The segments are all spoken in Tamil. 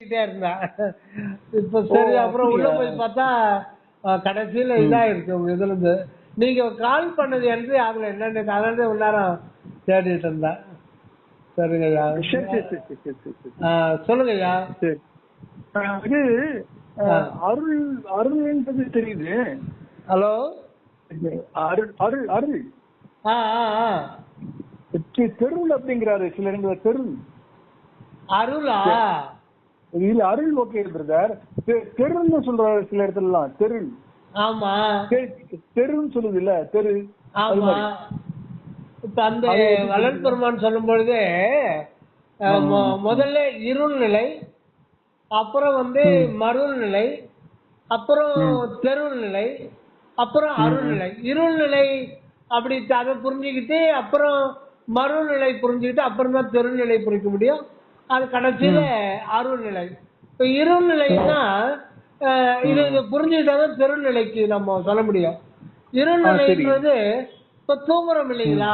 இருந்தா இப்ப சரி. அப்புறம் உள்ள போய் பார்த்தா கடைசியில இதாயிருச்சு உங்க இதுல இருந்து. நீங்க கால் பண்ணது என்ட்ரி ஆகல என்னன்னு அதனால உள்ளாரம் தேடிட்டு இருந்தேன். சரிங்கய்யா. சொல்லுங்கய்யா. சரி. இது அருள் அருள்ன்றது தெரியுது. ஹலோ. அருள் அருள் அருள் தெருள் அப்படிங்கிறாரு சில இடங்கள. தெருள் அருளா? இல்ல அருள் ஓகே பிரதர். தெருன்னு சொல்றாரு சில இடத்துலலாம். தெருள். ஆமா. தெருன்னு சொல்லுது இல்ல தெரு. ஆமா. இப்ப அந்த வள்ளல் பெருமான் சொல்லும் பொழுது முதல்ல இருள் நிலை, அப்புறம் மருள் நிலை, அப்புறம் தெருள் நிலை, அப்புறம் அருள் நிலை. இருள் நிலை அப்படி அதை புரிஞ்சுக்கிட்டு அப்புறம் மருள் நிலை புரிஞ்சுக்கிட்டு அப்புறம் தான் தெருநிலை புரிக்க முடியும். அது கடைசியில அருள் நிலை. இப்ப இருள் நிலைன்னா இது புரிஞ்சுக்கிட்டாதான் தெருநிலைக்கு நம்ம சொல்ல முடியும். இருள் நிலைன்றது இப்ப தூங்குறோம் இல்லைங்களா?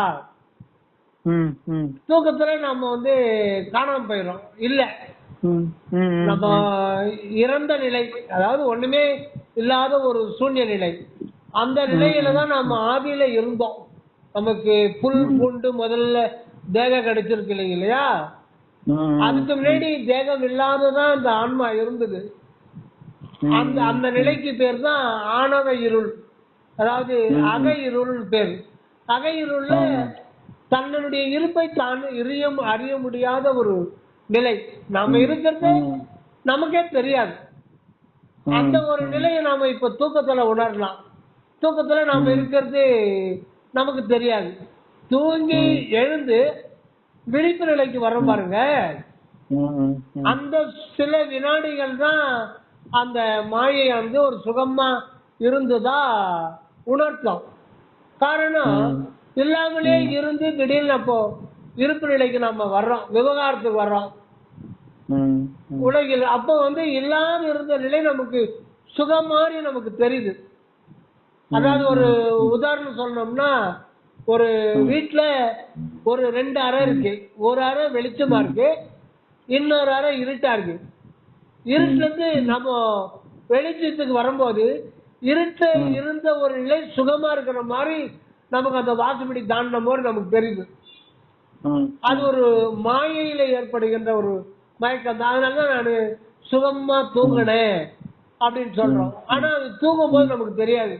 தூக்கத்துல நம்ம காணாம போயிடும் இல்ல, நம்ம இறந்த நிலை, அதாவது ஒண்ணுமே இல்லாத ஒரு சூன்ய நிலை. அந்த நிலையில தான் நம்ம ஆதியில இருந்தோம். நமக்கு புல் பூண்டு முதல்ல தேகம் கிடைச்சிருக்கு இல்லையா? அதுக்கு முன்னாடி தேகம் இல்லாததான் இந்த ஆன்மா இருந்தது. அந்த அந்த நிலைக்கு பேர் தான் ஆணவ இருள், அதாவது அக இருள் பேர். அக இருள்ல தன்னுடைய இருப்பை தான் அறிய முடியாத ஒரு நிலை. நாம இருக்கிறது நமக்கே தெரியாது. அந்த ஒரு நிலையை நாம இப்ப தூக்கத்துல உணரலாம். தூக்கத்துல நாம இருக்கிறது நமக்கு தெரியாது. தூங்கி எழுந்து விழிப்பு நிலைக்கு வர பாருங்க, அந்த சில வினாடிகள் தான் அந்த மாயை ஒரு சுகமா இருந்ததா உணர்த்தம். காரணம் இல்லாமலே இருந்து திடீர்னு அப்போ இருப்பு நிலைக்கு நம்ம வர்றோம், விவகாரத்துக்கு வர்றோம் உலகில். அப்போ இல்லாம இருந்த நிலை நமக்கு சுகம் மாதிரி நமக்கு தெரியுது. அதாவது ஒரு உதாரணம் சொல்லணும்னா, ஒரு வீட்டுல ஒரு 2 அறை இருக்கு. ஒரு அறை வெளிச்சமா இருக்கு, இன்னொரு அறை இருட்டா இருக்கு. இருட்டுல இருந்து நம்ம வெளிச்சத்துக்கு வரும்போது இருட்டு இருந்த ஒரு நிலை சுகமா இருக்கிற மாதிரி நமக்கு அந்த வாசப்படி தாண்டின போது நமக்கு தெரியுது. அது ஒரு மாயையில ஏற்படுகின்ற ஒரு மயக்கம் தான். அதனாலதான் நான் சுகமா தூங்கினேன் அப்படின்னு சொல்றோம். ஆனா அது தூங்கும் போது நமக்கு தெரியாது.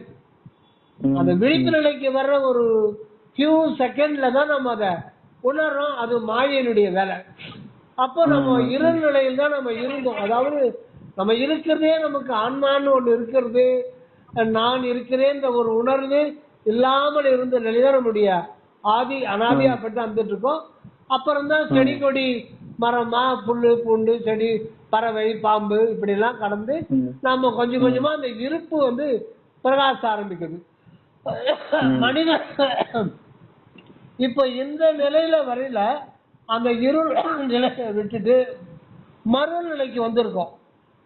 அந்த விழிப்பு நிலைக்கு வர்ற ஒரு ஃபியூ செகண்ட்ல தான் நம்ம அதை உணர்றோம். அது மாயையினுடைய வேலை. அப்போ நம்ம இருள் நிலையில் தான் நம்ம இருந்தோம். அதாவது நம்ம இருக்கிறதே நமக்கு ஆன்மான்னு ஒண்ணு இருக்கிறது, நான் இருக்கிறேன் ஒரு உணர்வு இல்லாமல் இருந்த நிலைதான் நம்முடைய ஆதி அனாதியா பட்டு வந்துட்டு இருக்கோம். அப்புறம் தான் செடி கொடி மரமா புல்லு பூண்டு செடி பறவை பாம்பு இப்படி எல்லாம் கடந்து நாம கொஞ்சம் கொஞ்சமா அந்த இருப்பு பிரகாச ஆரம்பிக்குது. மனிதன் இப்ப இந்த நிலையில வரையில அந்த இருள் நிலையை விட்டுட்டு மறுநிலைக்கு நிலைக்கு வந்திருக்கோம்.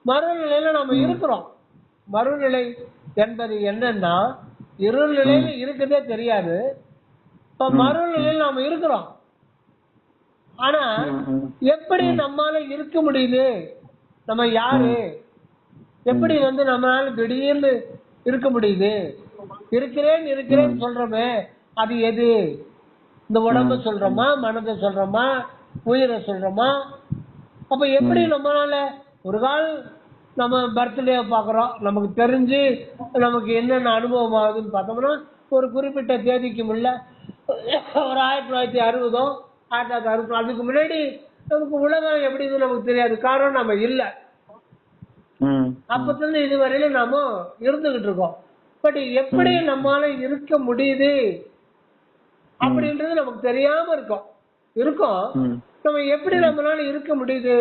மறுநிலையில நம்ம இருக்கிறோம். மறுநிலை என்பது என்னன்னா, இருள் நிலையில இருக்கிறதே தெரியாது. இப்ப மறுநிலையில் நாம இருக்கிறோம். ஆனா எப்படி நம்மால இருக்க முடியுது? நம்ம யாரு? எப்படி நம்மளால திடீர்னு இருக்க முடியுது? இருக்கிறேன் இருக்கிறேன்னு சொல்றோமே, அது எது? இந்த உடம்ப சொல்றோமா, மனதை சொல்றோமா, உயிரை சொல்றோமா? அப்ப எப்படி நம்மளால ஒரு கால் நம்ம பர்த்டே பாக்குறோம், நமக்கு தெரிஞ்சு நமக்கு என்னென்ன அனுபவம் ஆகுதுன்னு பார்த்தோம்னா, ஒரு குறிப்பிட்ட தேதிக்கு முன்ன ஒரு 1960 1960 அதுக்கு முன்னாடி நமக்கு உலகம் எப்படி நமக்கு தெரியாது. காரணம் நம்ம இல்லை. அப்பத்துல இதுவரையில நாம இருந்துகிட்டு இருக்கோம். பட் எப்படி நம்மால இருக்க முடியுது அப்படின்றது நமக்கு தெரியாம இருக்கோம். நம்ம எப்படி நம்மளால இருக்க முடியுது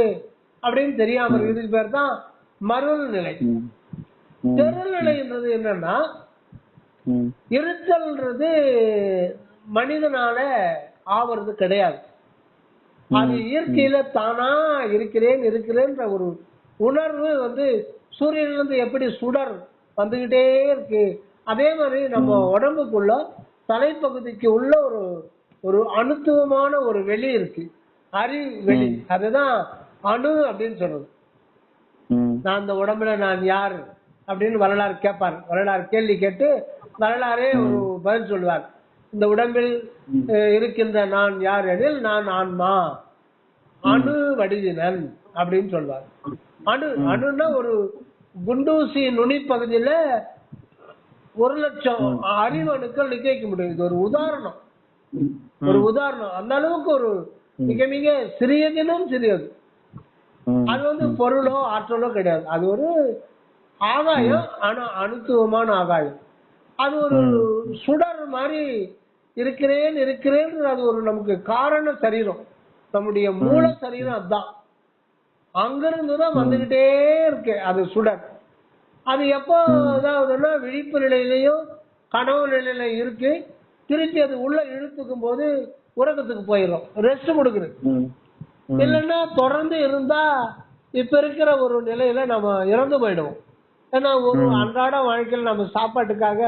அப்படின்னு தெரியாம இருக்கு. இதுக்கு பேர் தான் மருள் நிலை. தெருள் நிலைன்றது என்னன்னா, இருத்தல்ன்றது மனிதனால ஆவறது கிடையாது. அது இயற்கையில தானா இருக்கிறேன் இருக்கிறேன்ற ஒரு உணர்வு சூரியன்ல இருந்து எப்படி சுடர் வந்துகிட்டே இருக்கு, அதே மாதிரி நம்ம உடம்புக்குள்ள தலைப்பகுதிக்கு உள்ள ஒரு ஒரு அணுத்துவமான ஒரு வெளி இருக்கு, அறிவு வெளி. அதுதான் அணு அப்படின்னு சொல்றது. நான் அந்த உடம்புல நான் யார் அப்படின்னு வரலாறு கேட்பார். வரலாறு கேள்வி கேட்டு வரலாறே ஒரு பதில் சொல்லுவார். இந்த உடம்பில் இருக்கின்ற நான் யார் எனில் நான் ஆன்மா, அணு வடிவினன் அப்படின்னு சொல்வார். அணுன்னா ஒரு குண்டூசி நுனி பகுதியில 1,00,000 அறிவு அணுக்கள் நிக்க வைக்க முடியும். இது ஒரு உதாரணம். அந்த அளவுக்கு ஒரு மிக மிக சிறியதிலும் சிறியது. அது வந்து பொருளோ ஆற்றலோ கிடையாது. அது ஒரு ஆகாயம், அணுத்துவமான ஆகாயம். அது ஒரு சுடர் மாதிரி இருக்கிறேன். அது ஒரு நமக்கு காரண சரீரம், நம்முடைய மூல சரீரம். அதுதான் அங்கிருந்துதான் வந்துகிட்டே இருக்கு. அது சுடர். அது எப்போ இதாவதுன்னா விழிப்பு நிலையிலையும் கனவு நிலையில இருக்கு. திருப்பி அது உள்ள இழுத்துக்கும் போது உறக்கத்துக்கு போயிடும், ரெஸ்ட் கொடுக்குது. இல்லைன்னா தொடர்ந்து இருந்தா இப்ப இருக்கிற ஒரு நிலையில நம்ம இறந்து போயிடுவோம். ஏன்னா ஒரு அன்றாட வாழ்க்கையில் நம்ம சாப்பாட்டுக்காக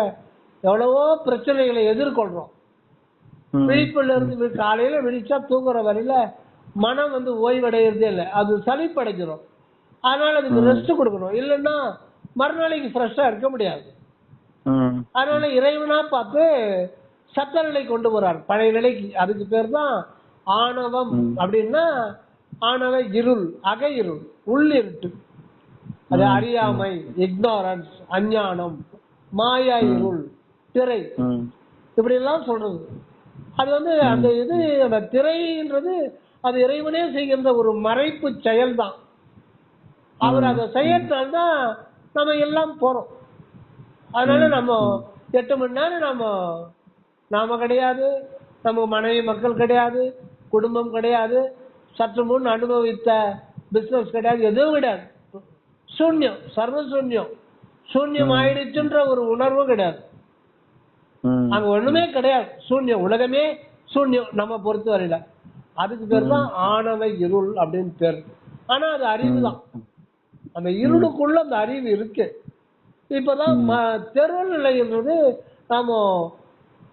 எவ்வளவோ பிரச்சனைகளை எதிர்கொள்றோம். விழிப்புல இருந்து காலையில விழிச்சா தூங்குற வரையில மனம் வந்து ஓய்வடைகிறதே இல்லை, அது சலிப்படைஞ்சிடும். அதனால அதுக்கு ரெஸ்ட் கொடுக்கணும். இல்லைன்னா மறுநாளைக்கு ஃப்ரெஷ்ஷா இருக்க முடியாது. அதனால இறைவனா பார்த்து சத்த நிலை கொண்டு போறார் பழைய நிலைக்கு. அதுக்கு பேர் தான் ஆணவம். அப்படின்னா ஆணவ இருள், அக இருள், உள்ளிருட்டு, அது அறியாமை, இக்னோரன்ஸ், அஞ்ஞானம், மாயா இருள், திரை, இப்படி எல்லாம் சொல்றது. அது வந்து அந்த இது அந்த திரைன்றது அது இறைவனே செய்கின்ற ஒரு மறைப்பு செயல் தான். அவர் அதை செய்யறதால்தான் நம்ம எல்லாம் போறோம். அதனால நம்ம 8 மணி நேரம் நாம கிடையாது, நம்ம மனைவி மக்கள் கிடையாது, குடும்பம் கிடையாது, சற்று முன் அனுபவித்த பிசினஸ் கிடையாது, எதுவும் கிடையாது. சூன்யம், சூன்யம் ஆயிடுச்சுன்ற ஒரு உணர்வும் கிடையாது. அங்க ஒண்ணுமே கிடையாது, சூன்யம், உலகமே சூன்யம் நம்ம பொறுத்த வரையில. அதுக்கு பேர் தான் ஆணவ இருள் அப்படின்னு பேர். ஆனா அது அறிவு தான். அந்த இருளுக்குள்ள அந்த அறிவு இருக்கு. இப்பதான் தெரு நிலைன்றது நாம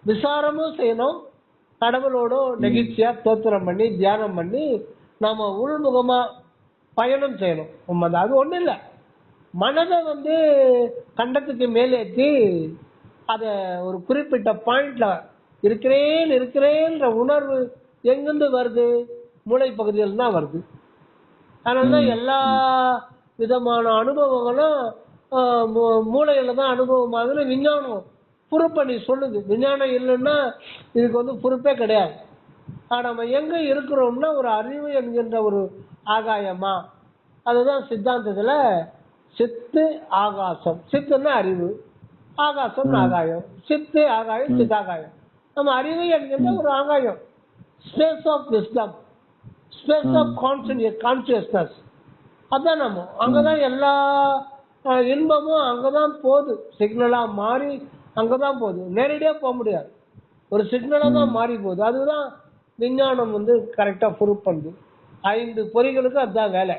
விசாரமும் செய்யணும், கடவுளோட நெகிழ்ச்சியா தோத்திரம் பண்ணி தியானம் பண்ணி நாம உள்முகமா பயணம் செய்யணும். அது ஒண்ணு இல்ல, மனதை வந்து கண்டத்துக்கு மேலேற்றி அத ஒரு குறிப்பிட்ட பாயிண்ட்ல இருக்கிறேன்ற உணர்வு எங்கிருந்து வருது? மூளை பகுதியில் தான் வருது. அதனாலதான் எல்லா விதமான அனுபவங்களும் மூளையில தான் அனுபவம் ஆகுது. விஞ்ஞானம் ப்ரூவ் பண்ணி சொல்லுது. விஞ்ஞானம் இல்லைன்னா இதுக்கு வந்து ப்ரூஃபே கிடையாது. நம்ம எங்க இருக்கிறோம்னா ஒரு அறிவு என்கின்ற ஒரு ஆகாயமா, அதுதான் சித்தாந்தத்துல சித்து ஆகாசம். சித்துன்னா அறிவு, ஆகாசம் ஆகாயம். சித்து ஆகாயம், சித்தாகாயம். நம்ம அறிவு என்கின்ற ஒரு ஆகாயம், space of wisdom, space of consciousness. அதான் நம்ம அங்கதான் எல்லா இன்பமும் அங்கதான் போகுது. சிக்னலா மாறி அங்கதான் போகுது. நேரடியா போக முடியாது, ஒரு சிக்னலா தான் மாறி போகுது. அதுதான் விஞ்ஞானம் வந்து கரெக்டா ப்ரூவ் பண்ணுது. 5 பொறிகளுக்கு அதுதான் வேலை.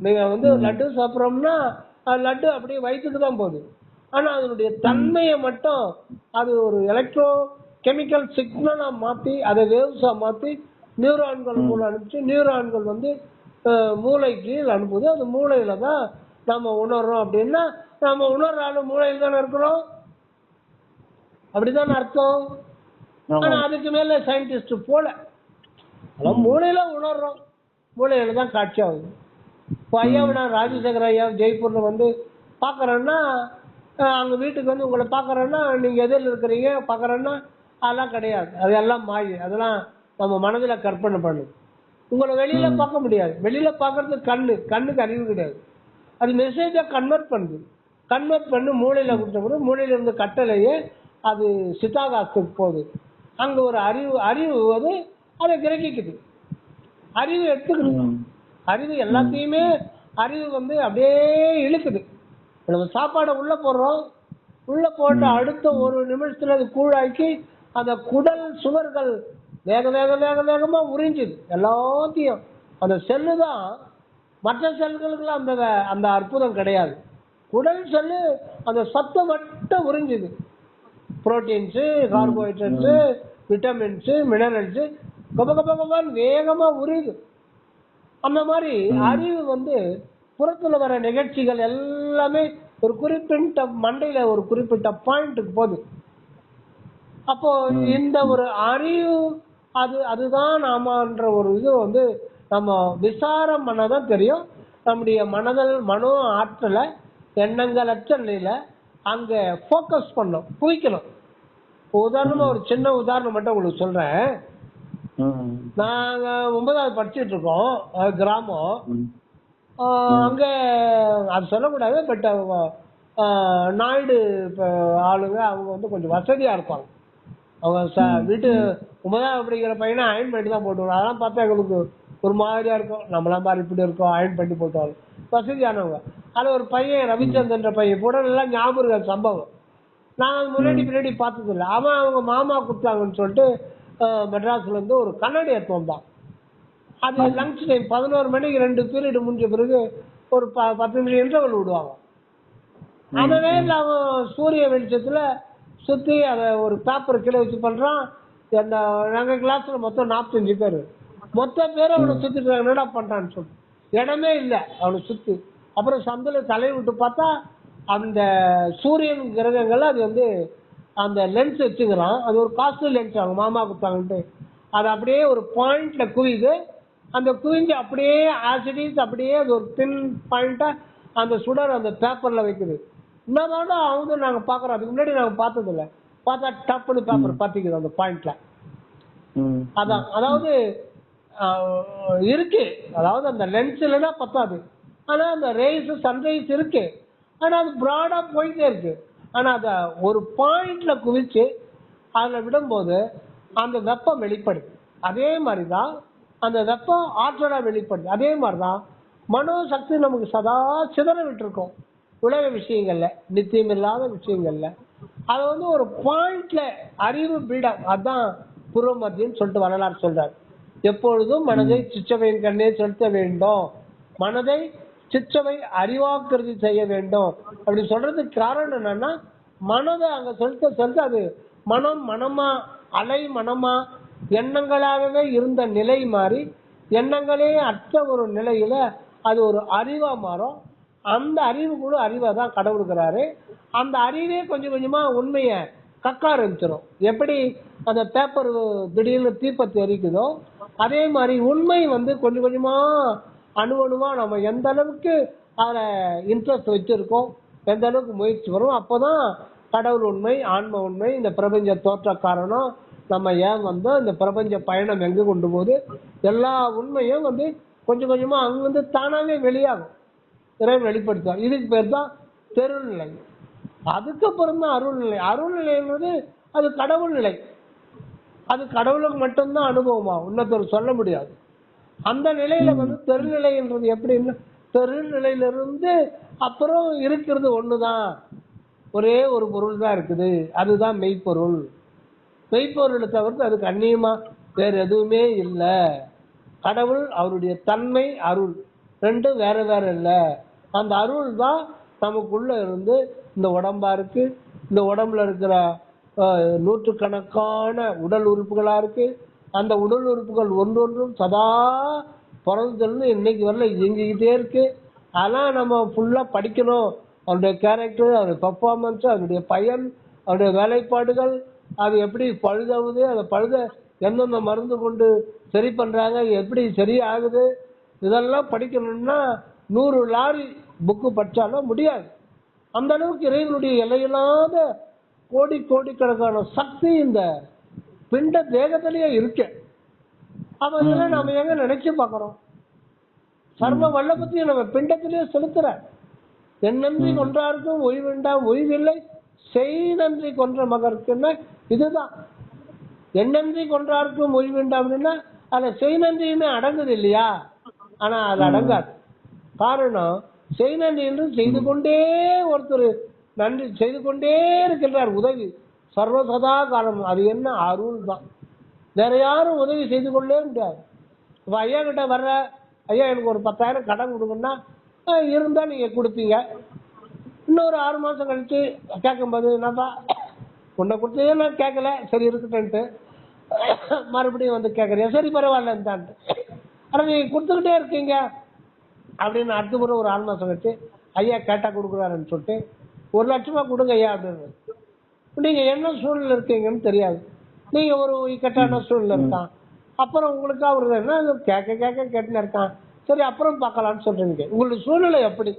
நீங்க வந்து லட்டு சாப்பிட்றோம்னா லட்டு அப்படியே வயிற்றுக்கு தான் போகுது. ஆனா அதனுடைய தன்மையை மட்டும் அது ஒரு எலக்ட்ரோ கெமிக்கல் சிக்னலா மாத்தி அதை வேவ்ஸா மாத்தி நியூரான்கள் மூலம் அனுப்பிச்சு, நியூரான்கள் வந்து மூளைக்கு அனுப்புது. அது மூளையில தான் நாம உணர்றோம். அப்படின்னா நாம உணர்றாலும் மூளையில் தானே இருக்கிறோம், அப்படிதான் அர்த்தம். ஆனா அதுக்கு மேல சயின்டிஸ்ட் போல மூளையில உணர்றோம், மூளையில தான் காட்சி ஆகுது. இப்போ ஐயாவை ராஜசேகர் ஐயா ஜெய்ப்பூர்ல வந்து பாக்குறேன்னா, அங்க வீட்டுக்கு வந்து உங்களை பாக்குறேன்னா நீங்க எதில் இருக்கிறீங்க பாக்குறேன்னா அதெல்லாம் கிடையாது. அதெல்லாம் மாயி, அதெல்லாம் நம்ம மனதுல கற்பனை பண்ணுது. உங்களை வெளியில பார்க்க முடியாது. வெளியில பாக்குறது கண்ணுக்கு அறிவு கிடையாது. அது மெசேஜா கன்வெர்ட் பண்ணுது. கன்வெர்ட் பண்ணி மூளையில கொடுத்த மூளையில இருந்து கட்டளையே அது சித்தாகாசத்துக்கு போகுது. அங்க ஒரு அறிவு வந்து அதை கிரகிக்குது, அறிவு எடுத்துக்குது. அறிவு எல்லாத்தையுமே அறிவு வந்து அப்படியே இழுக்குது. நம்ம சாப்பாடை உள்ள போடுறோம், உள்ள போட்டு அடுத்த ஒரு நிமிஷத்துல அது கூழாக்கி அந்த குடல் சுவர்கள் வேகமா உறிஞ்சுது எல்லாத்தையும். அந்த செல்லு தான், மற்ற செல்களுக்குலாம் அந்த அற்புதம் கிடையாது. குடல் செல்லு அந்த சத்தம் மட்டும் உறிஞ்சுது. புரோட்டீன்ஸு, கார்போஹைட்ரேட்ஸு, விட்டமின்ஸு, மினரல்ஸு கபகபகபான்னு வேகமா உரியுது. அந்த மாதிரி அறிவு வந்து புறத்துல வர நிகழ்ச்சிகள் எல்லாமே ஒரு குறிப்பிட்ட மண்டையில ஒரு குறிப்பிட்ட பாயிண்ட்டுக்கு போகுது. அப்போ இந்த ஒரு அறிவு அதுதான் நாமன்ற ஒரு இது வந்து நம்ம விசாரம் பண்ணதான் தெரியும். நம்முடைய மனோ ஆற்றலை எண்ணங்களற்ற நிலையில அங்க போக்கஸ் பண்ணணும், குவிக்கணும். உதாரணமா ஒரு சின்ன உதாரணம் மட்டும் உங்களுக்கு சொல்றேன். நாங்க 9வது படிச்சுட்டு இருக்கோம், கிராமம். அங்க அது சொல்லக்கூடாது, பட் நாயுடு ஆளுங்க அவங்க வந்து கொஞ்சம் வசதியா இருப்பாங்க. அவங்க வீட்டு 9வது படிக்கிற பையனை அயன் பண்ணி தான் போட்டுருவாங்க. அதெல்லாம் பார்த்தா எங்களுக்கு ஒரு மாதிரியா இருக்கும். நம்மளாம் மாதிரி இப்படி இருக்கோம், அயன் பண்ணி போட்டுவாங்க, வசதியானவங்க. அது ஒரு பையன் ரவிச்சந்திரன்ற பையன் கூட நல்லா ஞாபகம் சம்பவம். நான் அது முன்னாடி பார்த்தது இல்லை. அவன் அவங்க மாமா கொடுத்தாங்கன்னு சொல்லிட்டு மெட்ராஸ்ல இருந்து ஒரு கண்ணாடி எடுத்து வந்தான். அது லஞ்ச் டைம் 11 மணிக்கு 2 பீரியட் முடிஞ்ச பிறகு ஒரு 10 நிமிஷம் இன்டர்வல் விடுவாங்க. அந்த நேரத்தில் அவன் சூரிய வெளிச்சத்துல சுத்தி அதை ஒரு பேப்பர் கீழே வச்சு பண்றான். எங்க கிளாஸ்ல மொத்தம் 45 பேர், மொத்த பேரும் அவனை சுத்திட்டு என்னடா பண்றான்னு சொல்லிட்டு இடமே இல்லை அவனை சுத்தி. அப்புறம் சந்தில தலையை விட்டு பார்த்தா அந்த சூரியன் கிரகங்கள்ல அது வந்து அந்த லென்ஸ் வச்சுக்கிறான். அது ஒரு காஸ்ட்லி லென்ஸ் அவங்க மாமா கொடுத்தாங்கன்ட்டு அது அப்படியே ஒரு பாயிண்ட்ல குவிது. அந்த குவிஞ்சு அப்படியே ஆசிடிஸ் அப்படியே அது ஒரு தின் பாயிண்டா அந்த சுடர் அந்த பேப்பர்ல வைக்குது. இன்னொரு அவங்க நாங்க பாக்குறோம், அதுக்கு முன்னாடி நாங்க பார்த்தது இல்லை. பார்த்தா டப்புனு பேப்பர் பாத்திக்குது அந்த பாயிண்ட்ல. அதான் அதாவது இருக்கு, அதாவது அந்த லென்ஸ் இல்லைன்னா பத்தாது. ஆனா அந்த ரேஸ் சன்ரைஸ் இருக்கு, ஆனா அது பிராடா போயிட்டே இருக்கு. ஆனா அத ஒரு பாயிண்ட்ல குவிச்சு அதுல விடும்போது அந்த வெப்பம் வெளிப்படுது. அதே மாதிரிதான் அந்த வெப்பம் ஆற்றலா வெளிப்படுது. அதே மாதிரிதான் மனோசக்தி நமக்கு சதா சிதற விட்டு இருக்கோம் உலக விஷயங்கள்ல, நித்தியம் இல்லாத விஷயங்கள்ல. அது வந்து ஒரு பாயிண்ட்ல அறிவு பீடம், அதான் பூர்வ மத்தியன்னு சொல்லிட்டு வரலாறு சொல்றாரு. எப்பொழுதும் மனதை சிற்றவையின் கண்ணே செலுத்த வேண்டும், மனதை சிற்றவை அறிவாக்குறது செய்ய வேண்டும் அப்படி சொல்றதுக்கு காரணம் என்னன்னா, மனதை அங்க செலுத்த அது மனமா அலை மனமா எண்ணங்களாகவே இருந்த நிலை மாறி எண்ணங்களே அற்ற ஒரு நிலையில அது ஒரு அறிவா மாறும். அந்த அறிவு கூட அறிவை தான் கடவுளுக்கிறாரு. அந்த அறிவே கொஞ்சம் கொஞ்சமா உண்மையை கக்க ஆரம்பிச்சிடும். எப்படி அந்த பேப்பர் திடீர்னு தீப்பத்தி எரிக்குதோ அதே மாதிரி உண்மை வந்து கொஞ்சம் கொஞ்சமா அணுவணுமா நம்ம எந்த அளவுக்கு அதுல இன்ட்ரெஸ்ட் வச்சிருக்கோம், எந்த அளவுக்கு முயற்சி வரும், அப்போதான் கடவுள் உண்மை, ஆன்ம உண்மை, இந்த பிரபஞ்ச தோற்ற காரணம், நம்ம ஏன் வந்தோம், இந்த பிரபஞ்ச பயணம் எங்க கொண்டு போகுது, எல்லா உண்மையும் வந்து கொஞ்சம் கொஞ்சமா அங்கிருந்து தானாவே வெளியாகும், இறைவன் வெளிப்படுத்துவார். இதுக்கு பேர் தான் பெருநிலை. அதுக்கப்புறம் தான் அருள்நிலை. அருள்நிலைன்றது அது கடவுள் நிலை, அது கடவுளுக்கு மட்டும்தான் அனுபவமாகும், இன்னொருத்தர் சொல்ல முடியாது. அந்த நிலையில வந்து பெருநிலைன்றது எப்படின்னா, பெருநிலையிலிருந்து அப்புறம் இருக்கிறது ஒண்ணுதான், ஒரே ஒரு பொருள் தான் இருக்குது, அதுதான் மெய்ப்பொருள். மெய்ப்பொருளை தவிர்த்து அதுக்கு அந்நியமா வேற எதுவுமே இல்லை. கடவுள் அவருடைய தன்மை அருள் ரெண்டும் வேற வேற இல்லை. அந்த அருள் தான் நமக்குள்ள இருந்து இந்த உடம்பா இருக்கு, இந்த உடம்புல இருக்கிற நூற்றுக்கணக்கான உடல் உறுப்புகளா இருக்கு. அந்த உடல் உறுப்புகள் ஒன்றொன்றும் சதா பிறந்ததுன்னு இன்னைக்கு வரல இயங்கிக்கிட்டே இருக்கு. அதெல்லாம் நம்ம ஃபுல்லா படிக்கணும். அவருடைய கேரக்டர், அவருடைய பர்ஃபார்மன்ஸ், அவருடைய பயன், அவருடைய வேலைப்பாடுகள், அது எப்படி பழுதாகுது, அதை பழுத எந்தெந்த மருந்து கொண்டு சரி பண்றாங்க, எப்படி சரி ஆகுது, இதெல்லாம் படிக்கணும்னா 100 லாரி புக்கு படிச்சாலும் முடியாது. அந்த அளவுக்கு இறைவனுடைய எல்லையில்லாத கோடிக்கணக்கான சக்தி இந்த பிண்ட தேகத்திலேயே இருக்கு. அப்ப இதெல்லாம் நாம எங்க நினைச்சு பாக்குறோம்? சர்வ வல்லபத்தையும் நம்ம பிண்டத்திலேயே செலுத்துற. என் நன்றி கொன்றாருக்கும் ஓய்வுண்டாம் ஓய்வில்லை, செய் நன்றி கொன்ற மகருக்குன்னா இதுதான். என் நன்றி கொன்றாருக்கும் ஓய்வுண்டாம் அப்படின்னா அதுல செய் நன்றியுமே அடங்குது இல்லையா? ஆனா அது அடங்காது. காரணம், செய் நன்றி என்று செய்து கொண்டே ஒருத்தர் நன்றி செய்து கொண்டே இருக்கின்றார் உதவி சர்வசதா காலம். அது என்ன? அருள் தான். வேற யாரும் உதவி செய்து கொண்டே முடியாது. இப்ப ஐயா கிட்ட வர்ற, ஐயா எனக்கு ஒரு 10,000 கடன் கொடுங்கன்னா இருந்தா நீங்க கொடுப்பீங்க. இன்னொரு 6 மாசம் கழிச்சு கேட்கும்போது என்னப்பா உன்னை கொடுத்ததே நான் கேட்கல, சரி இருக்கட்டும்ட்டு மறுபடியும் வந்து கேட்கறியா, சரி பரவாயில்லன்ட்டு. ஆனா நீங்க கொடுத்துக்கிட்டே இருக்கீங்க, அப்படின்னு அடுத்த முறை ஒரு 6 மாசம் வச்சு ஐயா கேட்டா கொடுக்குறாருன்னு சொல்லிட்டு 1 லட்சமா கொடுங்க ஐயா அப்படின்னு. நீங்க என்ன சூழ்நிலை இருக்கீங்கன்னு தெரியாது, நீங்க ஒரு இக்கட்டான சூழ்நிலை இருக்கான், அப்புறம் உங்களுக்கு அவரு என்ன கேட்டுன்னு இருக்கான், சரி அப்புறம் பார்க்கலாம்னு சொல்றீங்க. உங்களுடைய சூழ்நிலை எப்படி,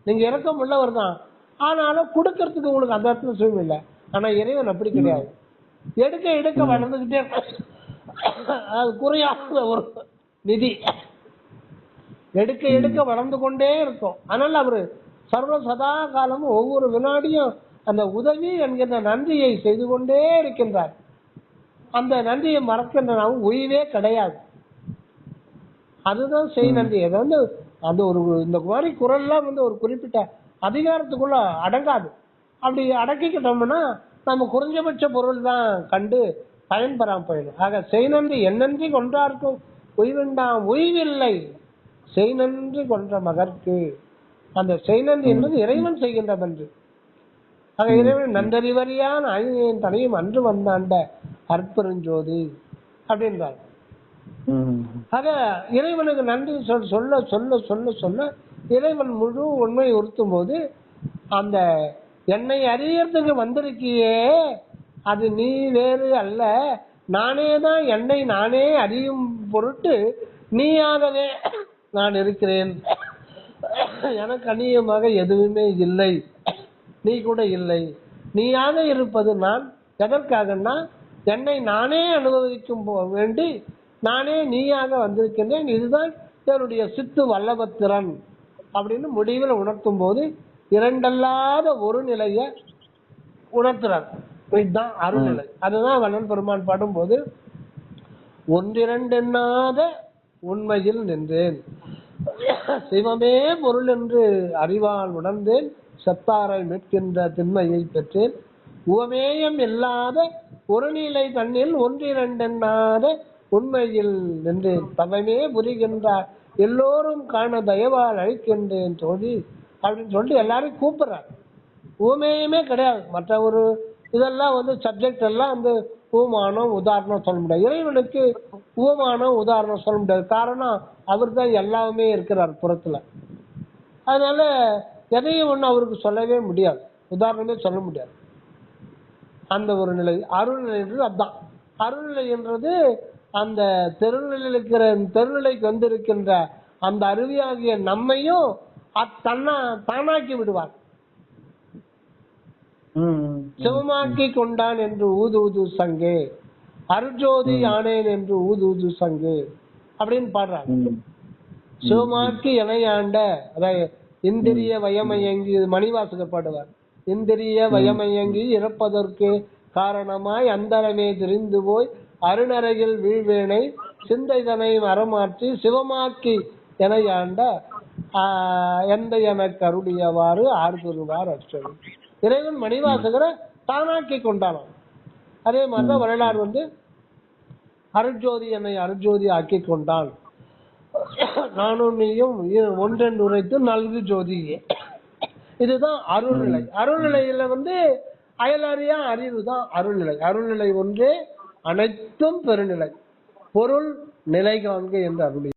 நீங்க இறக்கம் உள்ளவர் தான், ஆனாலும் கொடுக்கறதுக்கு உங்களுக்கு அந்த இடத்துல சூழ்நிலை. ஆனா இறைவன் அப்படி கிடையாது, எடுக்க எடுக்க வளர்ந்துகிட்டே அது குறையாத ஒரு நிதி, எடுக்க எடுக்க வளர்ந்து கொண்டே இருக்கும். அதனால அவரு சர்வ சதா காலமும் ஒவ்வொரு வினாடியும் அந்த உதவி என்கின்ற நன்றியை செய்து கொண்டே இருக்கின்றார். அந்த நன்றியை மறக்கின்ற நாம் உயிரே கிடையாது. அதுதான் செய் நன்றி. அது வந்து அந்த ஒரு இந்த மாதிரி குரல்லாம் வந்து ஒரு குறிப்பிட்ட அதிகாரத்துக்குள்ள அடங்காது. அப்படி அடக்கிக்கிட்டோம்னா நம்ம குறைஞ்சபட்ச பொருள் தான் கண்டு பயன்பெறாம போயிடும். ஆக செய் நன்றி என்னன்றி கொன்றார்க்கும் உய்வெண்டாம் உய்வில்லை செய் நன்றி கொன்ற மகற்கு. அந்த செய் நன்றி என்பது இறைவன் செய்கின்ற நன்றி. ஆக இறைவன் நன்றறிவறியான் ஆயினேன் தனையும் அன்று வந்தாண்ட அற்பெருஞ்சோதி அப்படின்றார். ஆக இறைவனுக்கு நன்றி சொல்ல சொல்ல சொல்ல சொல்ல இறைவன் முழு உண்மையை உறுத்தும் போது அந்த என்னை அறியறதுக்கு வந்திருக்கியே அது நீ வேறு அல்ல, நானே தான் என்னை நானே அறியும் பொருட்டு நீயாகவே நான் இருக்கிறேன், எனக்கு அந்நியமாக எதுவுமே இல்லை, நீ கூட இல்லை, நீயாக இருப்பது நான். எதற்காகனா என்னை நானே அனுபவிக்கும் வேண்டி நானே நீயாக வந்திருக்கின்றேன், இதுதான் என்னுடைய சித்து வல்லபத்திறன் அப்படின்னு முடிவில் உணர்த்தும் போது இரண்டல்லாத ஒரு நிலைய உணர்த்துறார். இதுதான் அருள்நிலை. அதுதான் வள்ளல் பெருமான் பாடும்போது ஒன்றிரண்டெண்ணாத உண்மையில் நின்றேன், சிவமே பொருள் என்று அறிவால் உணர்ந்தேன், செத்தாரை மீட்கின்ற திண்மையை பெற்றேன், உவமேயம் இல்லாத ஒரு நிலை தன்னில் ஒன்றிரண்டெண்ணாத உண்மையில் நின்றேன், தவமே புரிகின்றார் எல்லோரும் காண தயவால் அழிக்கின்றேன் தோழி அப்படின்னு சொல்லிட்டு எல்லாரையும் கூப்பிடுறார். உவமேயமே கிடையாது. மற்ற ஒரு இதெல்லாம் வந்து சப்ஜெக்ட் எல்லாம் வந்து உவமானம் உதாரணம் சொல்ல முடியாது. இறைவனுக்கு உவமானம் உதாரணம் சொல்ல முடியாது. காரணம் அவர் தான் எல்லாமே இருக்கிறார் புறத்துல. அதனால எதையும் ஒண்ணு அவருக்கு சொல்லவே முடியாது, உதாரணமே சொல்ல முடியாது. அந்த ஒரு நிலை அருள்நிலை என்றது அதுதான். அருள்நிலை என்றது அந்த தெருநிலைக்கு வந்திருக்கின்ற அந்த அருவியாகிய நம்மையும் தானாக்கி விடுவார். சிவமாக்கி கொண்டான் என்று ஊது ஊது சங்கே, அருஜோதி ஆனேன் என்று ஊது ஊது சங்கே அப்படின்னு பாடுறாங்க. சிவமாக்கி இணையாண்ட அதாவது இந்திரிய வயமயங்கி, மணிவாசகர் பாடுவார், இந்திரிய வயமயங்கி இறப்பதற்கு காரணமாய் அந்தரமே திரிந்து போய் அருணரையில் வீழ்வேனை சிந்தைதனை மரமாற்றி சிவமாக்கி எனையாண்ட எந்த எனக்கு அருளியவாறு ஆர்குருவார் அச்சது. இறைவன் மணிவாசகரை தானாக்கி கொண்டானாம். அதே மாதிரிதான் வரலாறு வந்து அருஜோதி என்னை அருஜோதி ஆக்கி கொண்டான், நானும் நீயும் ஒன்றென்று உரைத்து நல்கு ஜோதியே. இதுதான் அருள்நிலை. அருள்நிலையில வந்து அயலறியா அறிவு தான் அருள்நிலை. அருள்நிலை ஒன்றே அனைத்தும் பெருநிலை, பொருள் நிலை காண்க என்று அருளி.